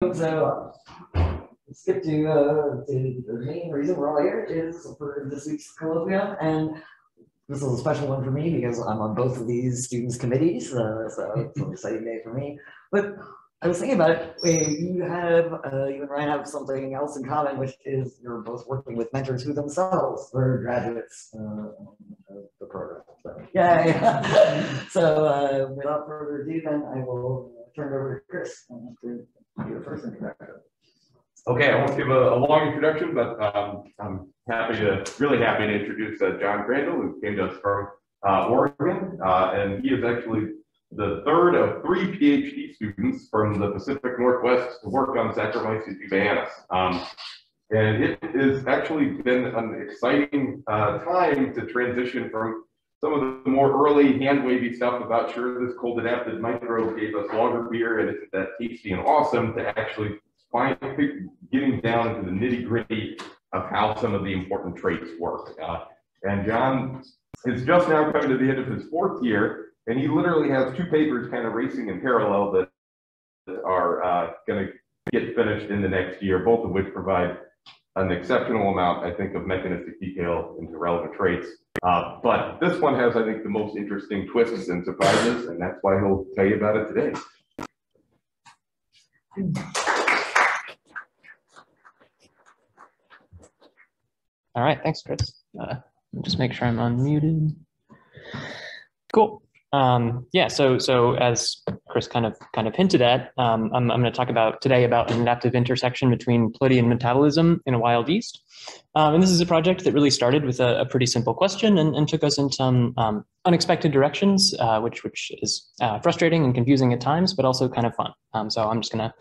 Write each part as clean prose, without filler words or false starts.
So skip to the main reason we're all here is for this week's colloquium, and this is a special one for me because I'm on both of these students' committees, so it's an exciting day for me. But I was thinking about it. You and Ryan have something else in common, which is you're both working with mentors who themselves were graduates of the program. So, yay! So without further ado, then I will turn it over to Chris to do the first introduction. Okay, I won't give a long introduction, but I'm really happy to introduce John Crandall, who came to us from Oregon, and he is actually the third of 3 PhD students from the Pacific Northwest to work on Saccharomyces boubayanus. And it has actually been an exciting time to transition from some of the more early hand-wavy stuff about sure this cold adapted microbe gave us longer beer and isn't that tasty and awesome to actually getting down into the nitty-gritty of how some of the important traits work. And John is just now coming to the end of his 4th year, and he literally has 2 papers kind of racing in parallel that are going to get finished in the next year, both of which provide an exceptional amount, I think, of mechanistic detail into relevant traits. But this one has, I think, the most interesting twists and surprises, and that's why he'll tell you about it today. All right, thanks, Chris. Just make sure I'm unmuted. Cool. Yeah, so as Chris kind of hinted at, I'm going to talk today about an adaptive intersection between ploidy and metabolism in a wild yeast. And this is a project that really started with a pretty simple question and took us in some unexpected directions, which is frustrating and confusing at times, but also kind of fun. So I'm just going to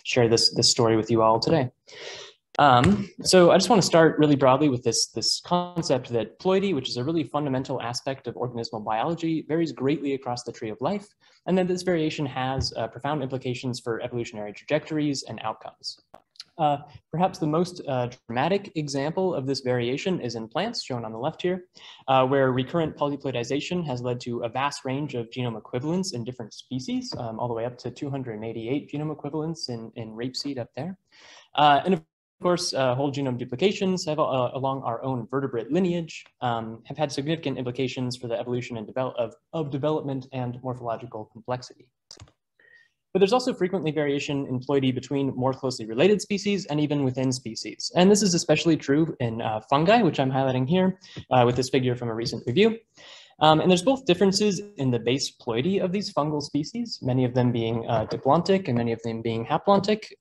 share this story with you all today. So I just want to start really broadly with this concept that ploidy, which is a really fundamental aspect of organismal biology, varies greatly across the tree of life, and that this variation has profound implications for evolutionary trajectories and outcomes. Perhaps the most dramatic example of this variation is in plants, shown on the left here, where recurrent polyploidization has led to a vast range of genome equivalents in different species, all the way up to 288 genome equivalents in rapeseed up there. And of course, whole genome duplications have, along our own vertebrate lineage, have had significant implications for the evolution and of development and morphological complexity. But there's also frequently variation in ploidy between more closely related species and even within species. And this is especially true in fungi, which I'm highlighting here with this figure from a recent review. And there's both differences in the base ploidy of these fungal species, many of them being diplontic and many of them being haplontic.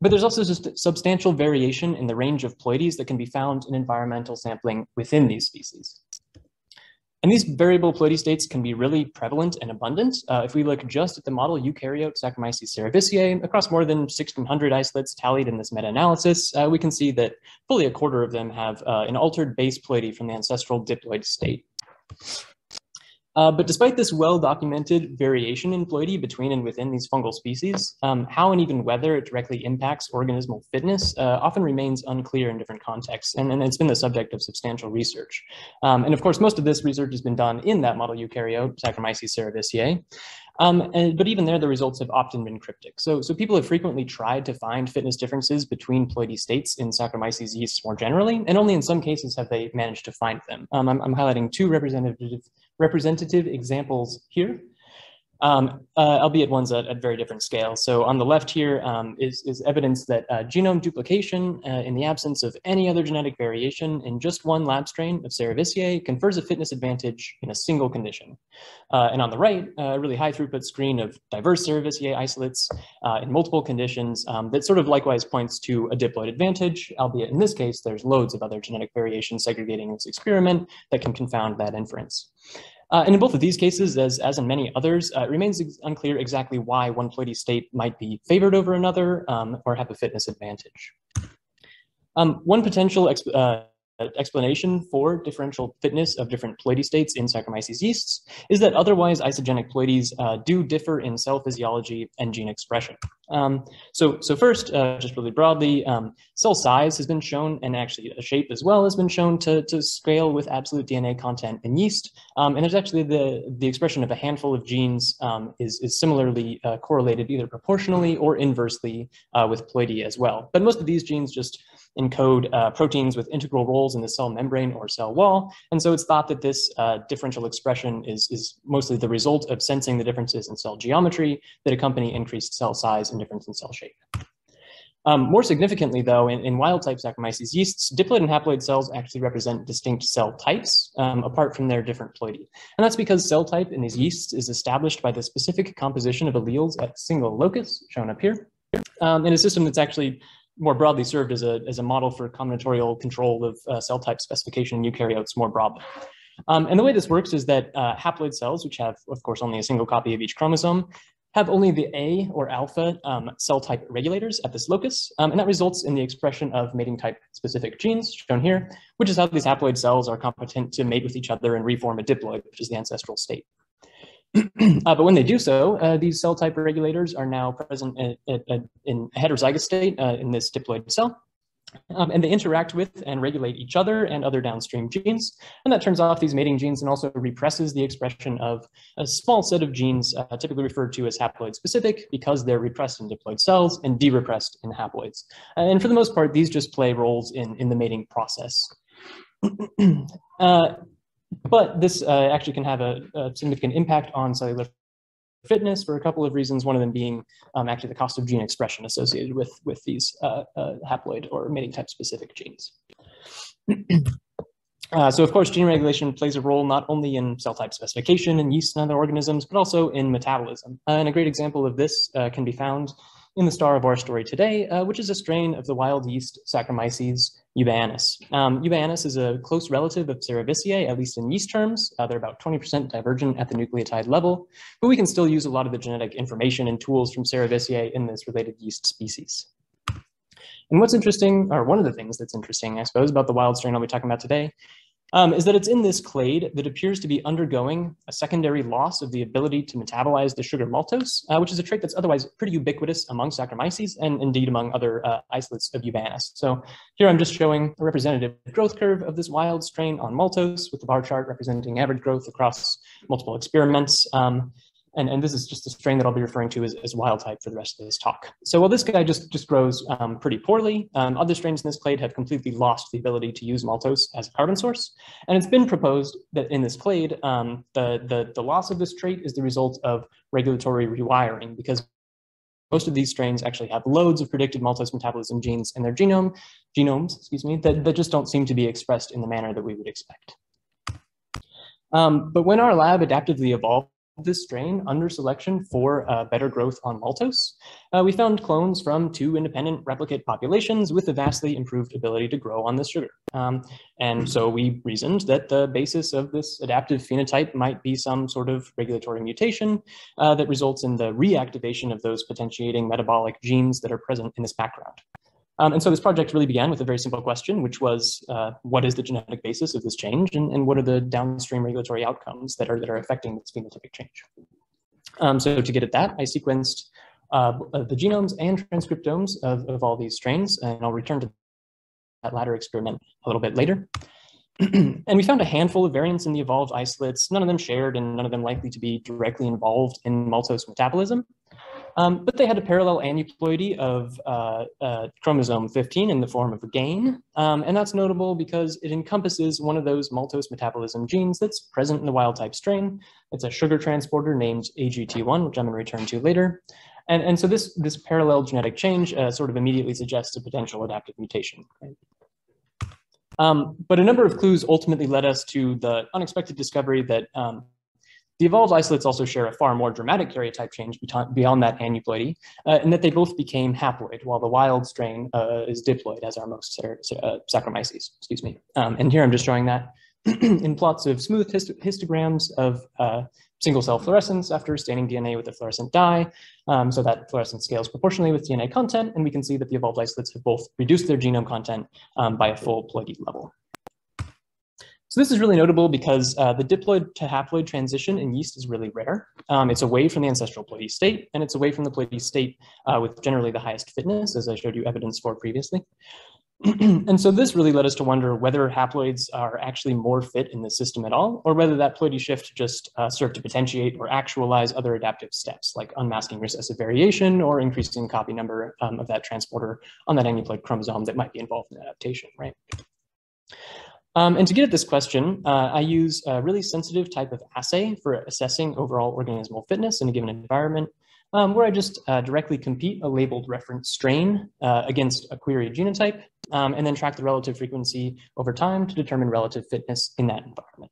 But there's also just substantial variation in the range of ploidies that can be found in environmental sampling within these species. And these variable ploidy states can be really prevalent and abundant. If we look just at the model eukaryote Saccharomyces cerevisiae, across more than 1,600 isolates tallied in this meta-analysis, we can see that fully a quarter of them have an altered base ploidy from the ancestral diploid state. But despite this well-documented variation in ploidy between and within these fungal species, how and even whether it directly impacts organismal fitness often remains unclear in different contexts, and it's been the subject of substantial research. And of course, most of this research has been done in that model eukaryote, Saccharomyces cerevisiae. But even there, the results have often been cryptic. So people have frequently tried to find fitness differences between ploidy states in Saccharomyces yeasts more generally, and only in some cases have they managed to find them. I'm highlighting 2 representative examples here, albeit ones at very different scales. So on the left here is evidence that genome duplication in the absence of any other genetic variation in just one lab strain of Cerevisiae confers a fitness advantage in a single condition. And on the right, a really high throughput screen of diverse Cerevisiae isolates in multiple conditions that sort of likewise points to a diploid advantage, albeit in this case, there's loads of other genetic variations segregating this experiment that can confound that inference. And in both of these cases, as in many others, it remains unclear exactly why one ploidy state might be favored over another or have a fitness advantage. One potential explanation for differential fitness of different ploidy states in Saccharomyces yeasts is that otherwise isogenic ploidies do differ in cell physiology and gene expression. So first, just really broadly, cell size has been shown, and actually a shape as well has been shown to scale with absolute DNA content in yeast. And there's actually the expression of a handful of genes is similarly correlated either proportionally or inversely with ploidy as well. But most of these genes just encode proteins with integral roles in the cell membrane or cell wall. And so it's thought that this differential expression is mostly the result of sensing the differences in cell geometry that accompany increased cell size and difference in cell shape. More significantly, though, in wild-type Saccharomyces yeasts, diploid and haploid cells actually represent distinct cell types apart from their different ploidy. And that's because cell type in these yeasts is established by the specific composition of alleles at a single locus, shown up here, in a system that's actually more broadly served as a model for combinatorial control of cell type specification in eukaryotes more broadly. And the way this works is that haploid cells, which have, of course, only a single copy of each chromosome, have only the A or alpha cell type regulators at this locus, and that results in the expression of mating type specific genes, shown here, which is how these haploid cells are competent to mate with each other and reform a diploid, which is the ancestral state. But when they do so, these cell type regulators are now present in a heterozygous state in this diploid cell. And they interact with and regulate each other and other downstream genes. And that turns off these mating genes and also represses the expression of a small set of genes, typically referred to as haploid specific, because they're repressed in diploid cells and de-repressed in haploids. And for the most part, these just play roles in the mating process. But this actually can have a significant impact on cellular fitness for a couple of reasons, one of them being actually the cost of gene expression associated with these haploid or mating type specific genes. So of course, gene regulation plays a role not only in cell type specification in yeast and other organisms, but also in metabolism. And a great example of this can be found in the star of our story today, which is a strain of the wild yeast Saccharomyces eubayanus. Eubayanus is a close relative of Cerevisiae, at least in yeast terms. They're about 20% divergent at the nucleotide level, but we can still use a lot of the genetic information and tools from Cerevisiae in this related yeast species. And what's interesting, or one of the things that's interesting, I suppose, about the wild strain I'll be talking about today, is that it's in this clade that appears to be undergoing a secondary loss of the ability to metabolize the sugar maltose, which is a trait that's otherwise pretty ubiquitous among Saccharomyces and indeed among other isolates of eubayanus. So here I'm just showing a representative growth curve of this wild strain on maltose with the bar chart representing average growth across multiple experiments. And this is just a strain that I'll be referring to as wild type for the rest of this talk. So while this guy just grows pretty poorly, other strains in this clade have completely lost the ability to use maltose as a carbon source. And it's been proposed that in this clade, the loss of this trait is the result of regulatory rewiring, because most of these strains actually have loads of predicted maltose metabolism genes in their genomes, that just don't seem to be expressed in the manner that we would expect. But when our lab adaptively evolved this strain under selection for better growth on maltose, we found clones from 2 independent replicate populations with a vastly improved ability to grow on this sugar. And so we reasoned that the basis of this adaptive phenotype might be some sort of regulatory mutation that results in the reactivation of those potentiating metabolic genes that are present in this background. And so this project really began with a very simple question, which was, what is the genetic basis of this change, and what are the downstream regulatory outcomes that are affecting this phenotypic change? So to get at that, I sequenced the genomes and transcriptomes of all these strains, and I'll return to that latter experiment a little bit later. And we found a handful of variants in the evolved isolates, none of them shared and none of them likely to be directly involved in maltose metabolism. But they had a parallel aneuploidy of chromosome 15 in the form of a gain. And that's notable because it encompasses one of those maltose metabolism genes that's present in the wild type strain. It's a sugar transporter named AGT1, which I'm going to return to later. And so this parallel genetic change sort of immediately suggests a potential adaptive mutation. Right? But a number of clues ultimately led us to the unexpected discovery that the evolved isolates also share a far more dramatic karyotype change beyond that aneuploidy, and that they both became haploid, while the wild strain is diploid, as are most Saccharomyces, excuse me. And here I'm just showing that in plots of smooth histograms of single-cell fluorescence after staining DNA with a fluorescent dye, so that fluorescence scales proportionally with DNA content, and we can see that the evolved isolates have both reduced their genome content by a full ploidy level. So this is really notable because the diploid to haploid transition in yeast is really rare. It's away from the ancestral ploidy state, and it's away from the ploidy state with generally the highest fitness, as I showed you evidence for previously. And so this really led us to wonder whether haploids are actually more fit in the system at all, or whether that ploidy shift just served to potentiate or actualize other adaptive steps, like unmasking recessive variation or increasing copy number of that transporter on that aneuploid chromosome that might be involved in adaptation, right? And to get at this question, I use a really sensitive type of assay for assessing overall organismal fitness in a given environment, where I just directly compete a labeled reference strain against a queried genotype, and then track the relative frequency over time to determine relative fitness in that environment.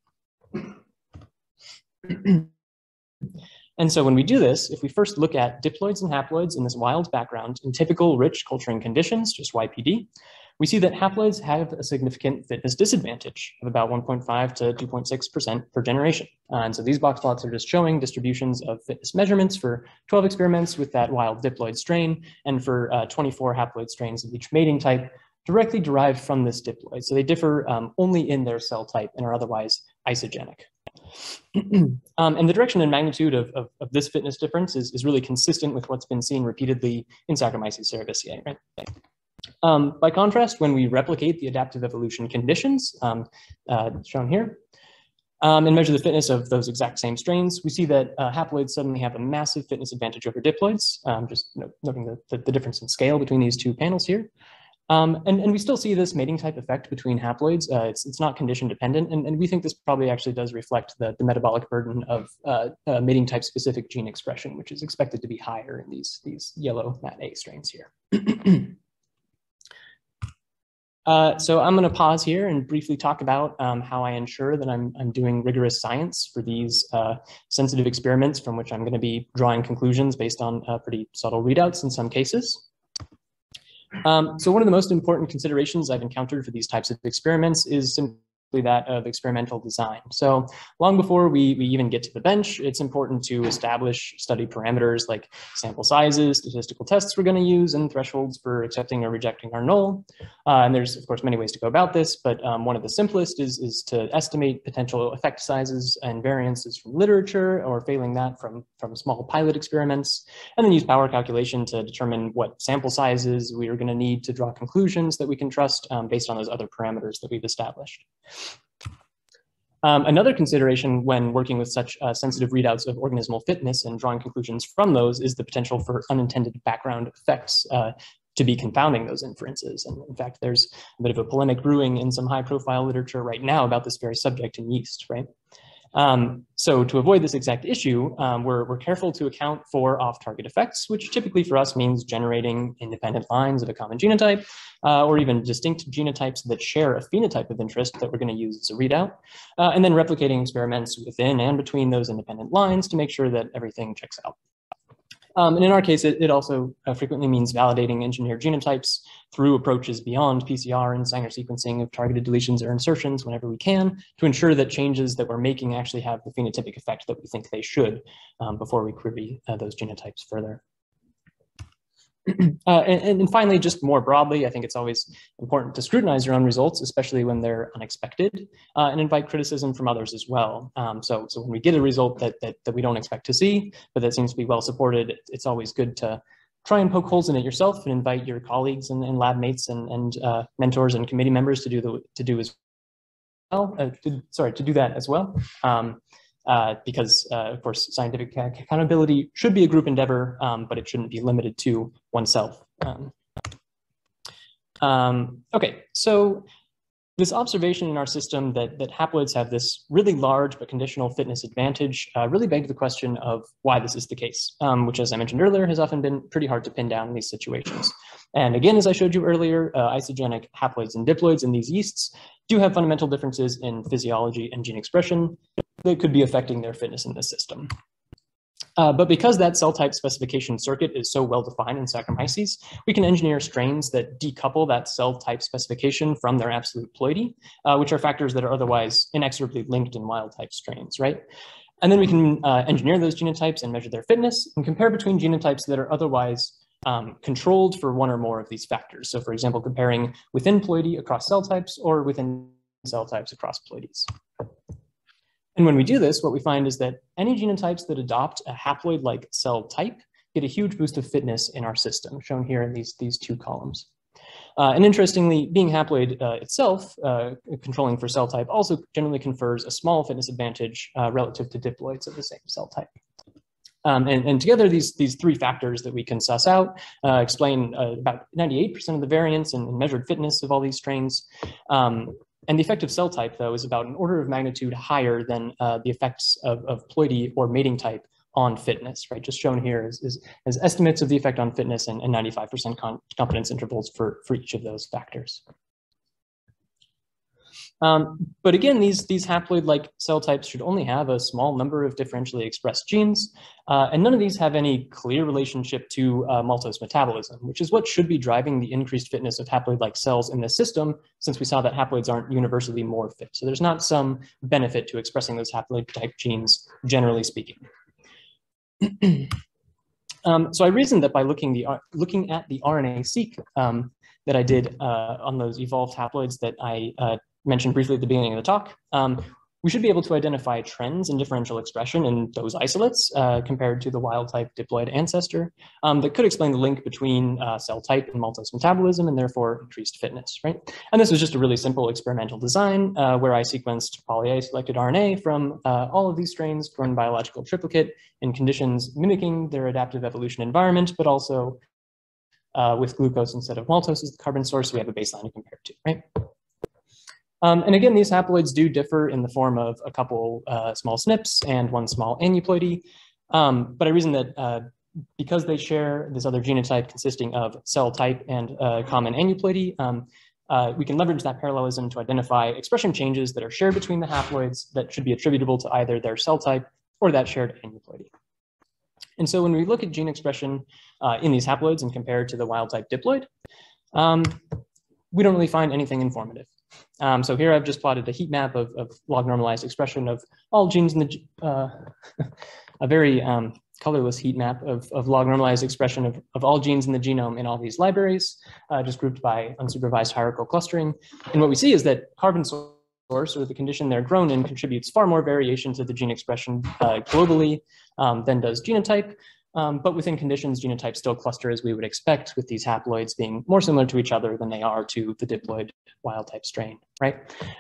And so when we do this, if we first look at diploids and haploids in this wild background in typical rich culturing conditions, just YPD, we see that haploids have a significant fitness disadvantage of about 1.5 to 2.6% per generation. And so these box plots are just showing distributions of fitness measurements for 12 experiments with that wild diploid strain, and for 24 haploid strains of each mating type directly derived from this diploid. So they differ only in their cell type and are otherwise isogenic. And the direction and magnitude of this fitness difference is really consistent with what's been seen repeatedly in Saccharomyces cerevisiae, right? By contrast, when we replicate the adaptive evolution conditions shown here, and measure the fitness of those exact same strains, we see that haploids suddenly have a massive fitness advantage over diploids, just noting the difference in scale between these two panels here. And we still see this mating type effect between haploids. It's not condition dependent, and we think this probably actually does reflect the metabolic burden of mating type specific gene expression, which is expected to be higher in these yellow MAT-A strains here. So I'm going to pause here and briefly talk about how I ensure that I'm doing rigorous science for these sensitive experiments from which I'm going to be drawing conclusions based on pretty subtle readouts in some cases. So one of the most important considerations I've encountered for these types of experiments is simply that of experimental design. So long before we even get to the bench, it's important to establish study parameters like sample sizes, statistical tests we're going to use, and thresholds for accepting or rejecting our null. And there's, of course, many ways to go about this, but one of the simplest is to estimate potential effect sizes and variances from literature, or failing that from small pilot experiments, and then use power calculation to determine what sample sizes we are going to need to draw conclusions that we can trust based on those other parameters that we've established. Another consideration when working with such sensitive readouts of organismal fitness and drawing conclusions from those is the potential for unintended background effects to be confounding those inferences. And in fact, there's a bit of a polemic brewing in some high-profile literature right now about this very subject in yeast, right? So to avoid this exact issue, we're careful to account for off-target effects, which typically for us means generating independent lines of a common genotype, or even distinct genotypes that share a phenotype of interest that we're going to use as a readout, and then replicating experiments within and between those independent lines to make sure that everything checks out. And in our case, it also frequently means validating engineered genotypes through approaches beyond PCR and Sanger sequencing of targeted deletions or insertions whenever we can, to ensure that changes that we're making actually have the phenotypic effect that we think they should before we query those genotypes further. And finally, just more broadly, I think it's always important to scrutinize your own results, especially when they're unexpected, and invite criticism from others as well. So when we get a result that we don't expect to see, but that seems to be well supported, it's always good to try and poke holes in it yourself and invite your colleagues and lab mates and mentors and committee members to do that as well. Because of course, scientific accountability should be a group endeavor, but it shouldn't be limited to oneself. Okay, so this observation in our system that haploids have this really large but conditional fitness advantage really begged the question of why this is the case, which, as I mentioned earlier, has often been pretty hard to pin down in these situations. And again, as I showed you earlier, isogenic haploids and diploids in these yeasts do have fundamental differences in physiology and gene expression that could be affecting their fitness in the system. But because that cell type specification circuit is so well defined in Saccharomyces, we can engineer strains that decouple that cell type specification from their absolute ploidy, which are factors that are otherwise inexorably linked in wild type strains, right? And then we can engineer those genotypes and measure their fitness and compare between genotypes that are otherwise controlled for one or more of these factors. So for example, comparing within ploidy across cell types or within cell types across ploidies. And when we do this, what we find is that any genotypes that adopt a haploid-like cell type get a huge boost of fitness in our system, shown here in these two columns. And interestingly, being haploid itself, controlling for cell type, also generally confers a small fitness advantage relative to diploids of the same cell type. And together, these three factors that we can suss out explain about 98% of the variance and measured fitness of all these strains. And the effect of cell type, though, is about an order of magnitude higher than the effects of ploidy or mating type on fitness, right? Just shown here as estimates of the effect on fitness and 95% confidence intervals for each of those factors. But again, these haploid-like cell types should only have a small number of differentially expressed genes, and none of these have any clear relationship to maltose metabolism, which is what should be driving the increased fitness of haploid-like cells in this system, since we saw that haploids aren't universally more fit. So there's not some benefit to expressing those haploid-type genes, generally speaking. So I reasoned that by looking at the RNA-seq that I did on those evolved haploids that I mentioned briefly at the beginning of the talk, we should be able to identify trends in differential expression in those isolates compared to the wild-type diploid ancestor that could explain the link between cell type and maltose metabolism and therefore increased fitness, right? And this was just a really simple experimental design where I sequenced poly-A-selected RNA from all of these strains for one biological triplicate in conditions mimicking their adaptive evolution environment, but also with glucose instead of maltose as the carbon source, so we have a baseline to compare to, right? And again, these haploids do differ in the form of a couple small SNPs and one small aneuploidy. But I reason that because they share this other genotype consisting of cell type and common aneuploidy, we can leverage that parallelism to identify expression changes that are shared between the haploids that should be attributable to either their cell type or that shared aneuploidy. And so when we look at gene expression in these haploids and compare it to the wild-type diploid, we don't really find anything informative. So here I've just plotted a heat map of log normalized expression of all genes in the, a very colorless heat map of log normalized expression of all genes in the genome in all these libraries, just grouped by unsupervised hierarchical clustering. And what we see is that carbon source, or the condition they're grown in, contributes far more variation to the gene expression globally than does genotype. But within conditions, genotypes still cluster as we would expect, with these haploids being more similar to each other than they are to the diploid wild-type strain, right?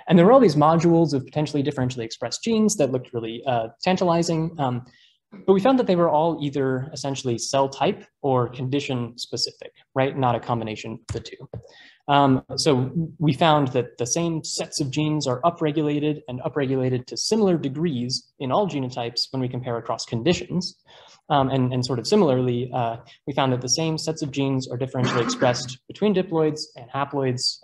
And there were all these modules of potentially differentially expressed genes that looked really tantalizing, but we found that they were all either essentially cell type or condition specific, right? Not a combination of the two. So we found that the same sets of genes are upregulated and upregulated to similar degrees in all genotypes when we compare across conditions. And sort of similarly, we found that the same sets of genes are differentially expressed between diploids and haploids,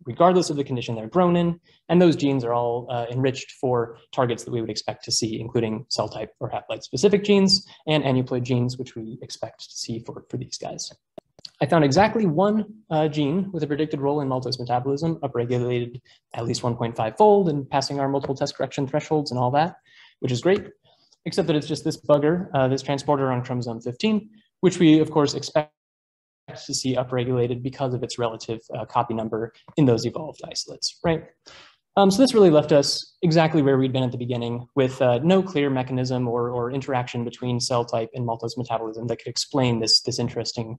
regardless of the condition they're grown in. And those genes are all enriched for targets that we would expect to see, including cell type or haploid specific genes and aneuploid genes, which we expect to see for these guys. I found exactly one gene with a predicted role in maltose metabolism, upregulated at least 1.5-fold and passing our multiple test correction thresholds and all that, which is great, except that it's just this bugger, this transporter on chromosome 15, which we, of course, expect to see upregulated because of its relative copy number in those evolved isolates, right? So this really left us exactly where we'd been at the beginning, with no clear mechanism or interaction between cell type and maltose metabolism that could explain this interesting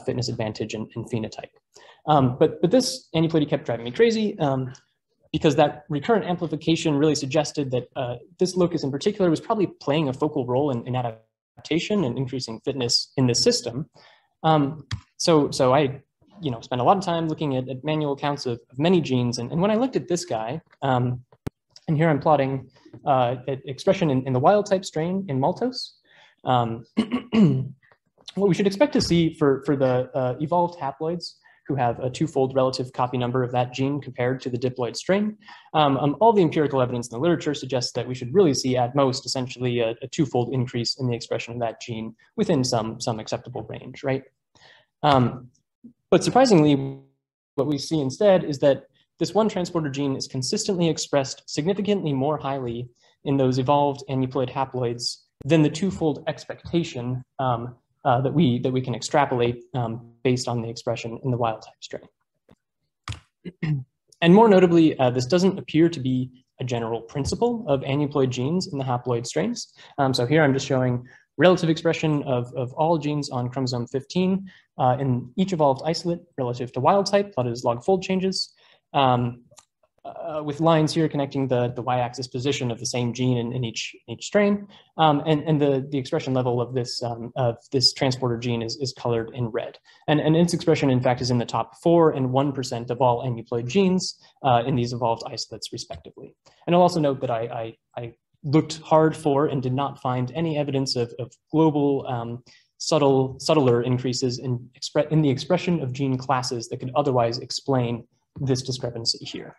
fitness advantage and phenotype. But this aneuploidy kept driving me crazy because that recurrent amplification really suggested that this locus in particular was probably playing a focal role in adaptation and increasing fitness in this system. So I spent a lot of time looking at manual counts of many genes. And when I looked at this guy, and here I'm plotting expression in the wild type strain in maltose, what we should expect to see for the evolved haploids who have a twofold relative copy number of that gene compared to the diploid strain, all the empirical evidence in the literature suggests that we should really see at most essentially a twofold increase in the expression of that gene within some acceptable range, right? But surprisingly, what we see instead is that this one transporter gene is consistently expressed significantly more highly in those evolved aneuploid haploids than the twofold expectation that we can extrapolate based on the expression in the wild type strain. And more notably, this doesn't appear to be a general principle of aneuploid genes in the haploid strains. So here I'm just showing relative expression of all genes on chromosome 15 in each evolved isolate relative to wild type, plotted as log fold changes, with lines here connecting the y-axis position of the same gene in each strain, and the expression level of this transporter gene is colored in red. And its expression, in fact, is in the top 4 and 1% of all aneuploid genes in these evolved isolates, respectively. And I'll also note that I looked hard for and did not find any evidence of global subtler increases in the expression of gene classes that could otherwise explain this discrepancy here.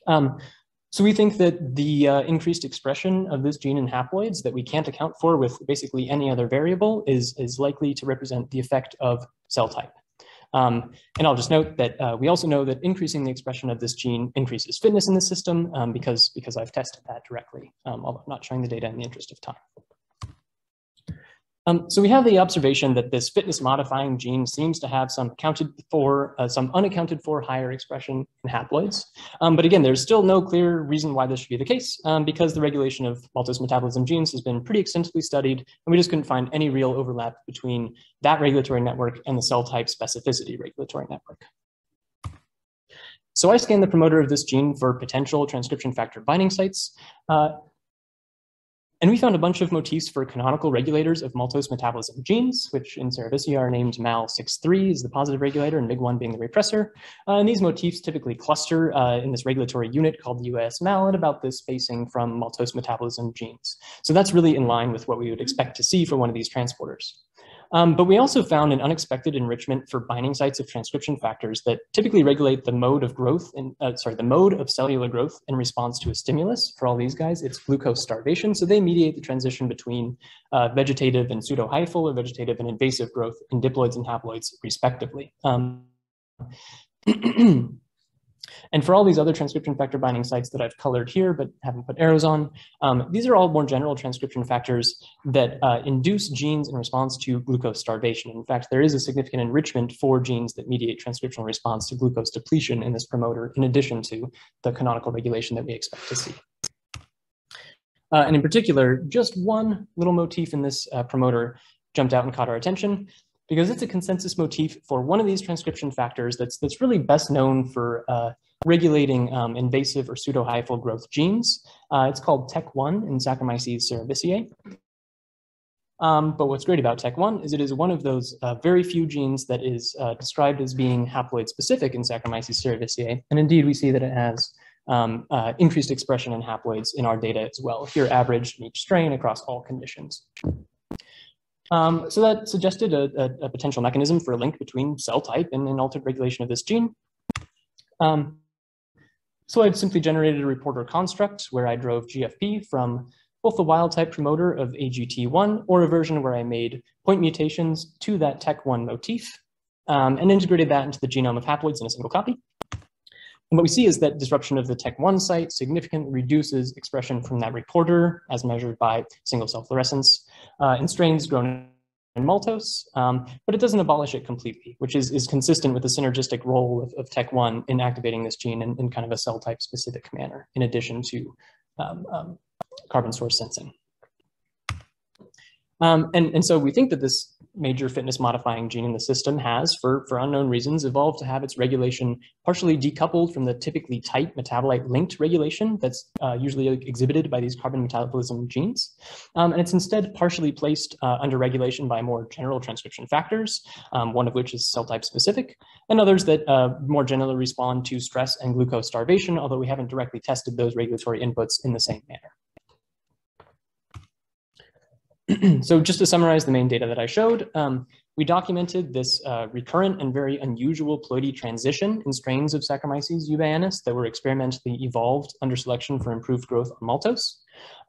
So we think that the increased expression of this gene in haploids that we can't account for with basically any other variable is likely to represent the effect of cell type. And I'll just note that we also know that increasing the expression of this gene increases fitness in the system because I've tested that directly, although I'm not showing the data in the interest of time. So we have the observation that this fitness modifying gene seems to have some unaccounted for higher expression in haploids. But again, there's still no clear reason why this should be the case because the regulation of maltose metabolism genes has been pretty extensively studied, and we just couldn't find any real overlap between that regulatory network and the cell type specificity regulatory network. So I scanned the promoter of this gene for potential transcription factor binding sites. And we found a bunch of motifs for canonical regulators of maltose metabolism genes, which in Cerevisiae are named MAL63 is the positive regulator and MIG1 being the repressor. And these motifs typically cluster in this regulatory unit called the UAS-MAL at about this spacing from maltose metabolism genes. So that's really in line with what we would expect to see for one of these transporters. But we also found an unexpected enrichment for binding sites of transcription factors that typically regulate the mode of growth the mode of cellular growth in response to a stimulus. For all these guys, it's glucose starvation. So they mediate the transition between vegetative and pseudohyphal or vegetative and invasive growth in diploids and haploids, respectively. And for all these other transcription factor binding sites that I've colored here, but haven't put arrows on, these are all more general transcription factors that induce genes in response to glucose starvation. In fact, there is a significant enrichment for genes that mediate transcriptional response to glucose depletion in this promoter, in addition to the canonical regulation that we expect to see. And in particular, just one little motif in this promoter jumped out and caught our attention, because it's a consensus motif for one of these transcription factors that's really best known for regulating invasive or pseudohyphal growth genes. It's called TEC1 in Saccharomyces cerevisiae. But what's great about TEC1 is it is one of those very few genes that is described as being haploid specific in Saccharomyces cerevisiae. And indeed, we see that it has increased expression in haploids in our data as well, here averaged in each strain across all conditions. So that suggested a potential mechanism for a link between cell type and an altered regulation of this gene. So I've simply generated a reporter construct where I drove GFP from both the wild type promoter of AGT1 or a version where I made point mutations to that TEC1 motif and integrated that into the genome of haploids in a single copy. And what we see is that disruption of the TEC1 site significantly reduces expression from that reporter as measured by single cell fluorescence in strains grown in maltose, but it doesn't abolish it completely, which is consistent with the synergistic role of TEC1 in activating this gene in kind of a cell type specific manner, in addition to carbon source sensing. And so we think that this major fitness modifying gene in the system has, for unknown reasons, evolved to have its regulation partially decoupled from the typically tight metabolite linked regulation that's usually exhibited by these carbon metabolism genes. And it's instead partially placed under regulation by more general transcription factors, one of which is cell type specific, and others that more generally respond to stress and glucose starvation, although we haven't directly tested those regulatory inputs in the same manner. So just to summarize the main data that I showed, we documented this recurrent and very unusual ploidy transition in strains of Saccharomyces eubayanus that were experimentally evolved under selection for improved growth on maltose.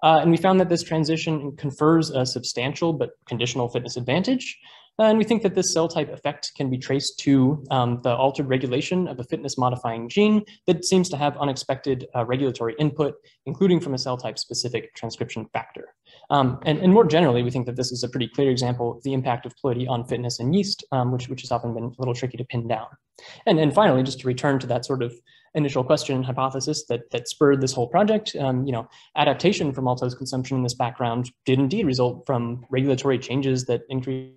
And we found that this transition confers a substantial but conditional fitness advantage. And we think that this cell type effect can be traced to the altered regulation of a fitness modifying gene that seems to have unexpected regulatory input, including from a cell type specific transcription factor. And more generally, we think that this is a pretty clear example of the impact of ploidy on fitness in yeast, which has often been a little tricky to pin down. And finally, just to return to that sort of initial question and hypothesis that spurred this whole project, adaptation for maltose consumption in this background did indeed result from regulatory changes that increased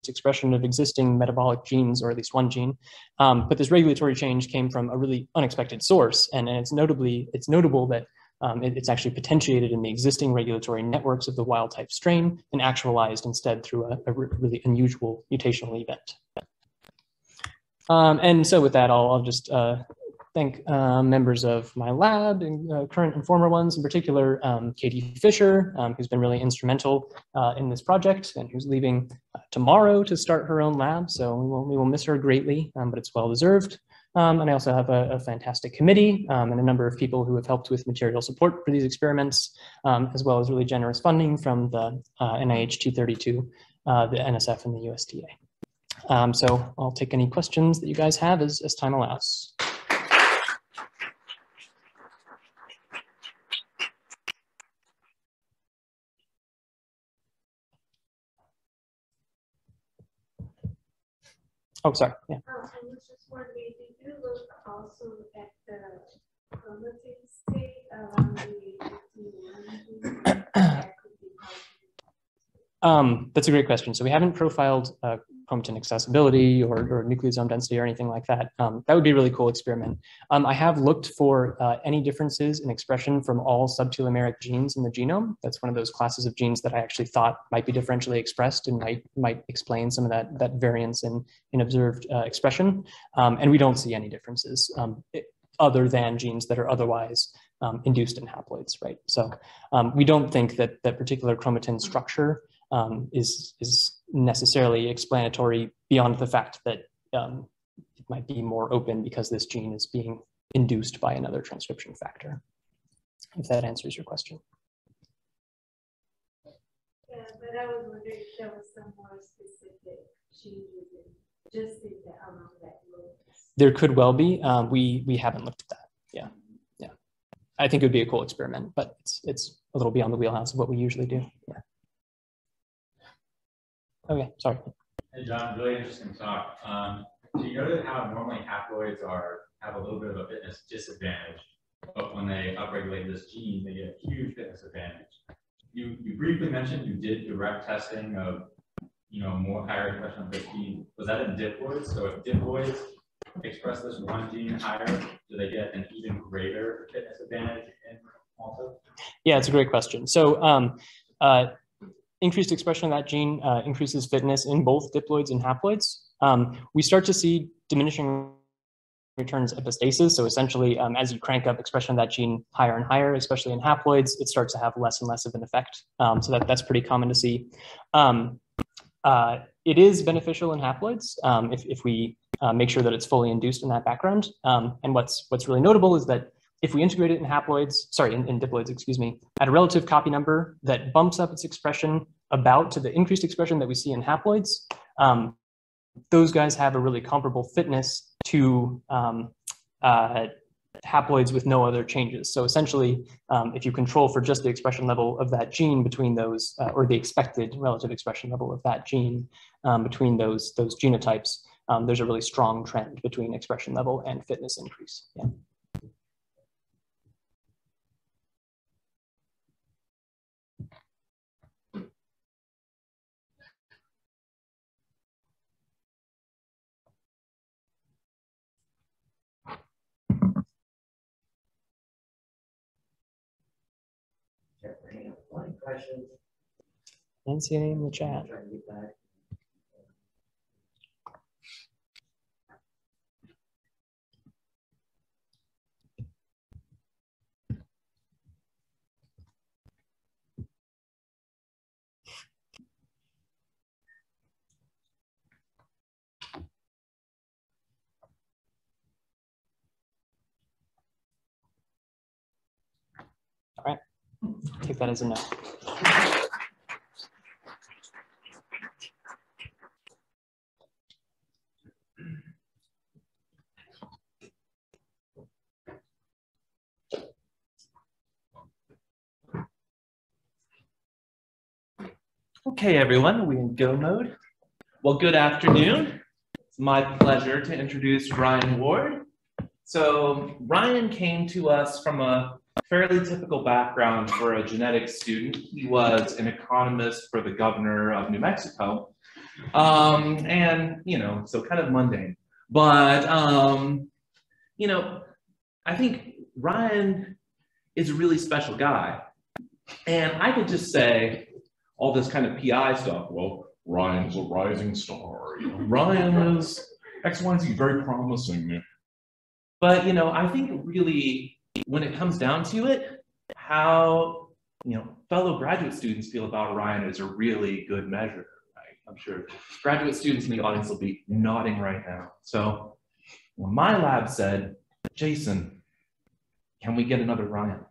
expression of existing metabolic genes, or at least one gene. But this regulatory change came from a really unexpected source, and it's notable that it's actually potentiated in the existing regulatory networks of the wild type strain and actualized instead through a really unusual mutational event. And so with that, I'll just thank members of my lab, and current and former ones, in particular, Katie Fisher, who's been really instrumental in this project and who's leaving tomorrow to start her own lab. So we will miss her greatly, but it's well deserved. And I also have a fantastic committee and a number of people who have helped with material support for these experiments, as well as really generous funding from the NIH 232, the NSF, and the USDA. So I'll take any questions that you guys have as time allows. Oh, sorry. Yeah. I was just wondering, did you look also at the chromatin state around the That's a great question. So we haven't profiled chromatin accessibility or nucleosome density or anything like that. That would be a really cool experiment. I have looked for any differences in expression from all subtelomeric genes in the genome. That's one of those classes of genes that I actually thought might be differentially expressed and might explain some of that variance in observed expression. And we don't see any differences other than genes that are otherwise induced in haploids, right? So we don't think that that particular chromatin structure is necessarily explanatory beyond the fact that it might be more open because this gene is being induced by another transcription factor, if that answers your question. Yeah, but I was wondering if there was some more specific changes just in the amount that moves. There could well be. We haven't looked at that. Yeah. I think it would be a cool experiment, but it's a little beyond the wheelhouse of what we usually do. Yeah. Okay, sorry. Hey John, really interesting talk. So you noted how normally haploids have a little bit of a fitness disadvantage, but when they upregulate this gene, they get a huge fitness advantage. You briefly mentioned you did direct testing of more higher expression of this gene. Was that in diploids? So if diploids express this one gene higher, do they get an even greater fitness advantage in also? Yeah, it's a great question. So increased expression of that gene increases fitness in both diploids and haploids. We start to see diminishing returns epistasis. So essentially, as you crank up expression of that gene higher and higher, especially in haploids, it starts to have less and less of an effect. So that's pretty common to see. It is beneficial in haploids if we make sure that it's fully induced in that background. And what's really notable is that if we integrate it in in diploids, excuse me, at a relative copy number that bumps up its expression about to the increased expression that we see in haploids, those guys have a really comparable fitness to haploids with no other changes. So essentially, if you control for just the expression level of that gene between those, or the expected relative expression level of that gene between those genotypes, there's a really strong trend between expression level and fitness increase. Yeah. Questions? I didn't see any in the chat. Try to get back. All right, take that as a no. Okay, everyone, are we in go mode? Well, good afternoon. It's my pleasure to introduce Ryan Ward. So Ryan came to us from a fairly typical background for a genetics student. He was an economist for the governor of New Mexico. And, you know, so kind of mundane. But, you know, I think Ryan is a really special guy. And I could just say all this kind of PI stuff. Well, Ryan's a rising star. You know, Ryan is X, Y, and Z, very promising. But, you know, I think really when it comes down to it, how, you know, fellow graduate students feel about Ryan is a really good measure, right? I'm sure graduate students in the audience will be nodding right now. So when my lab said, Jason, can we get another Ryan?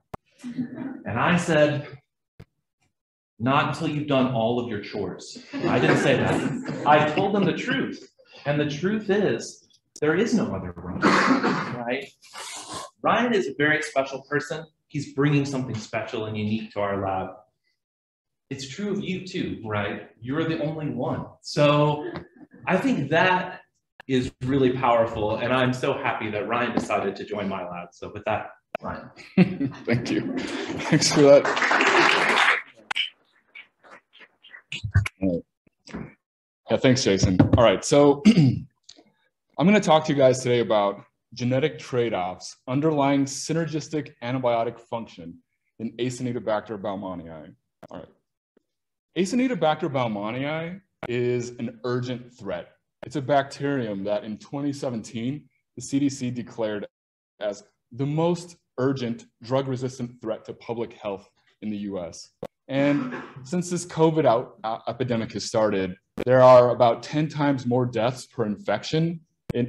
And I said, not until you've done all of your chores. I didn't say that. I told them the truth. And the truth is, there is no other Ryan, right? Ryan is a very special person. He's bringing something special and unique to our lab. It's true of you too, right? You're the only one. So I think that is really powerful. And I'm so happy that Ryan decided to join my lab. So with that, Ryan. Thank you. Thanks for that. All right. Yeah, thanks, Jason. All right, so I'm going to talk to you guys today about genetic trade-offs underlying synergistic antibiotic function in Acinetobacter baumannii. All right. Acinetobacter baumannii is an urgent threat. It's a bacterium that in 2017, the CDC declared as the most urgent drug-resistant threat to public health in the US. And since this COVID epidemic has started, there are about 10 times more deaths per infection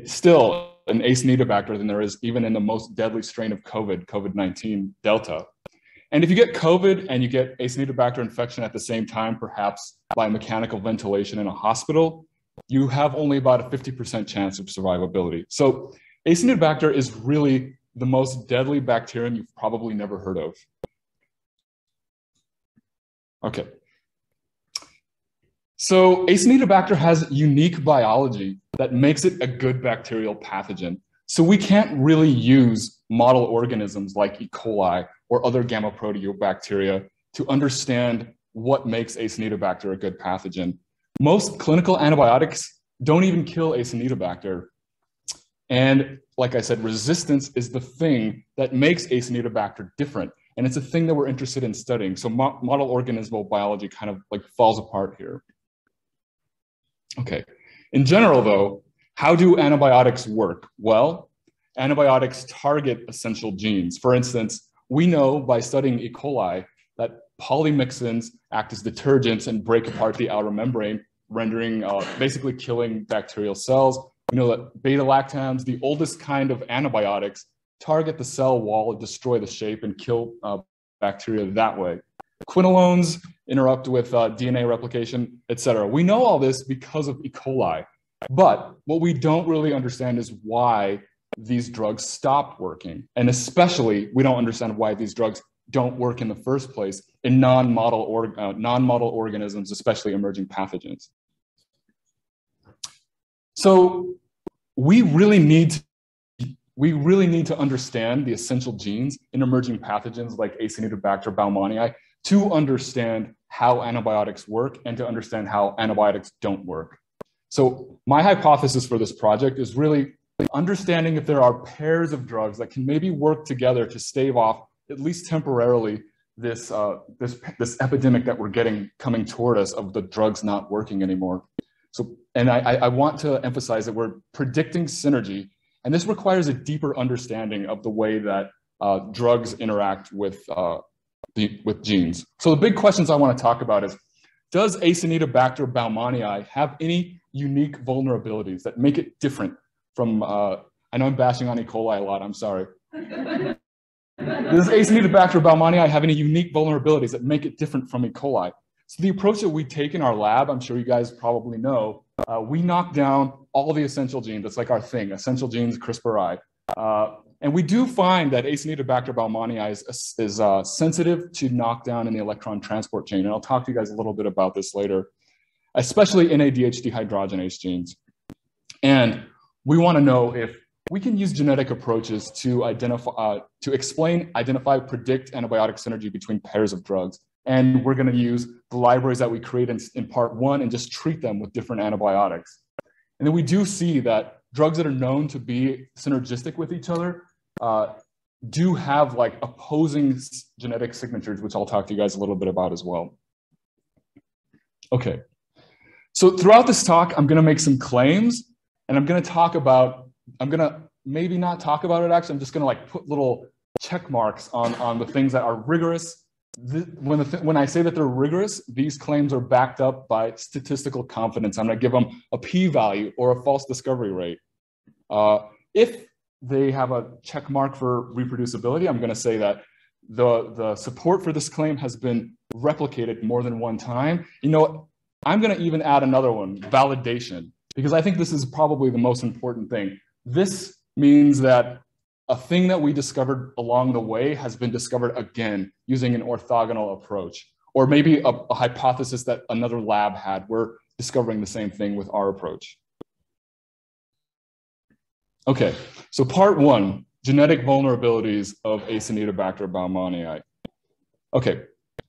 still in Acinetobacter than there is even in the most deadly strain of COVID-19 Delta. And if you get COVID and you get Acinetobacter infection at the same time, perhaps by mechanical ventilation in a hospital, you have only about a 50% chance of survivability. So Acinetobacter is really the most deadly bacterium you've probably never heard of. Okay. So Acinetobacter has unique biology that makes it a good bacterial pathogen. So we can't really use model organisms like E. coli or other gamma proteobacteria to understand what makes Acinetobacter a good pathogen. Most clinical antibiotics don't even kill Acinetobacter. And like I said, resistance is the thing that makes Acinetobacter different. And it's a thing that we're interested in studying. So model organismal biology kind of like falls apart here. Okay. In general, though, how do antibiotics work? Well, antibiotics target essential genes. For instance, we know by studying E. coli that polymyxins act as detergents and break apart the outer membrane, rendering, basically killing bacterial cells. We know that beta-lactams, the oldest kind of antibiotics, target the cell wall, destroy the shape, and kill bacteria that way. Quinolones interrupt with DNA replication, etc. We know all this because of E. coli, but what we don't really understand is why these drugs stopped working. And especially, we don't understand why these drugs don't work in the first place in non-model organisms, especially emerging pathogens. So we really need to understand the essential genes in emerging pathogens like Acinetobacter baumannii to understand how antibiotics work and to understand how antibiotics don't work. So my hypothesis for this project is really understanding if there are pairs of drugs that can maybe work together to stave off, at least temporarily, this epidemic that we're getting coming toward us of the drugs not working anymore. So, and I want to emphasize that we're predicting synergy, and this requires a deeper understanding of the way that drugs interact with genes. So the big questions I want to talk about is, does Acinetobacter baumannii have any unique vulnerabilities that make it different from, I know I'm bashing on E. coli a lot, I'm sorry. Does Acinetobacter baumannii have any unique vulnerabilities that make it different from E. coli? So the approach that we take in our lab, I'm sure you guys probably know, we knock down all the essential genes. That's like our thing, essential genes, CRISPR-I. And we do find that Acinetobacter baumannii is sensitive to knockdown in the electron transport chain. And I'll talk to you guys a little bit about this later, especially NADH dehydrogenase genes. And we want to know if we can use genetic approaches to identify, predict antibiotic synergy between pairs of drugs. And we're going to use the libraries that we create in part 1 and just treat them with different antibiotics. And then we do see that drugs that are known to be synergistic with each other do have like opposing genetic signatures, which I'll talk to you guys a little bit about as well. Okay, so throughout this talk, I'm going to make some claims, and I'm going to maybe not talk about it actually. I'm just going to like put little check marks on the things that are rigorous. When I say that they're rigorous, these claims are backed up by statistical confidence. I'm going to give them a p-value or a false discovery rate. If they have a check mark for reproducibility, I'm going to say that the support for this claim has been replicated more than one time. You know, I'm going to even add another one, validation, because I think this is probably the most important thing. This means that a thing that we discovered along the way has been discovered again using an orthogonal approach, or maybe a hypothesis that another lab had. We're discovering the same thing with our approach. Okay, so part 1, genetic vulnerabilities of Acinetobacter baumannii. Okay,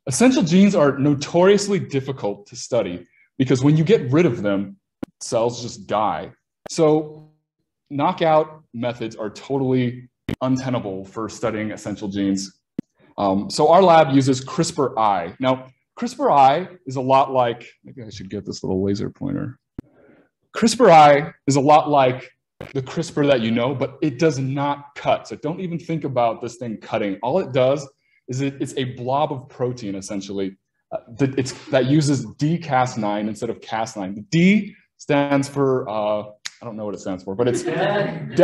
essential genes are notoriously difficult to study because when you get rid of them, cells just die. So knockout methods are totally untenable for studying essential genes. So our lab uses CRISPR-I. Now, CRISPR-I is a lot like, maybe I should get this little laser pointer. CRISPR-I is a lot like the CRISPR that you know, but it does not cut. So don't even think about this thing cutting. All it does is it's a blob of protein, essentially, that uses dCas9 instead of Cas9. The D stands for, I don't know what it stands for, but it's dead.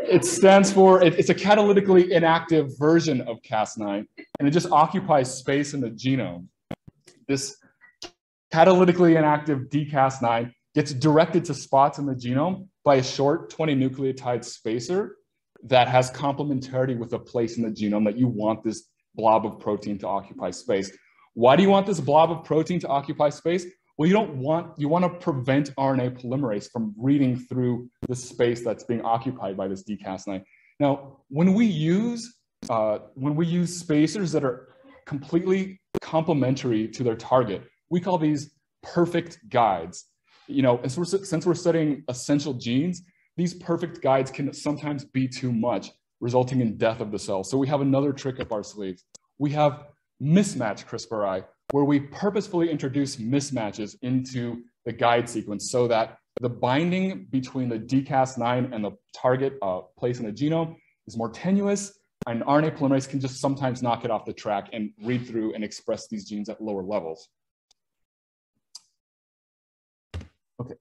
It stands for, it's a catalytically inactive version of Cas9, and it just occupies space in the genome. This catalytically inactive dCas9 gets directed to spots in the genome by a short 20 nucleotide spacer that has complementarity with a place in the genome that you want this blob of protein to occupy space. Why do you want this blob of protein to occupy space? Well, you want to prevent RNA polymerase from reading through the space that's being occupied by this dCas9. Now, when we use spacers that are completely complementary to their target, we call these perfect guides. You know, and so since we're studying essential genes, these perfect guides can sometimes be too much, resulting in death of the cell. So we have another trick up our sleeves. We have mismatch CRISPR-I, where we purposefully introduce mismatches into the guide sequence so that the binding between the dCas9 and the target place in the genome is more tenuous, and RNA polymerase can just sometimes knock it off the track and read through and express these genes at lower levels. Okay.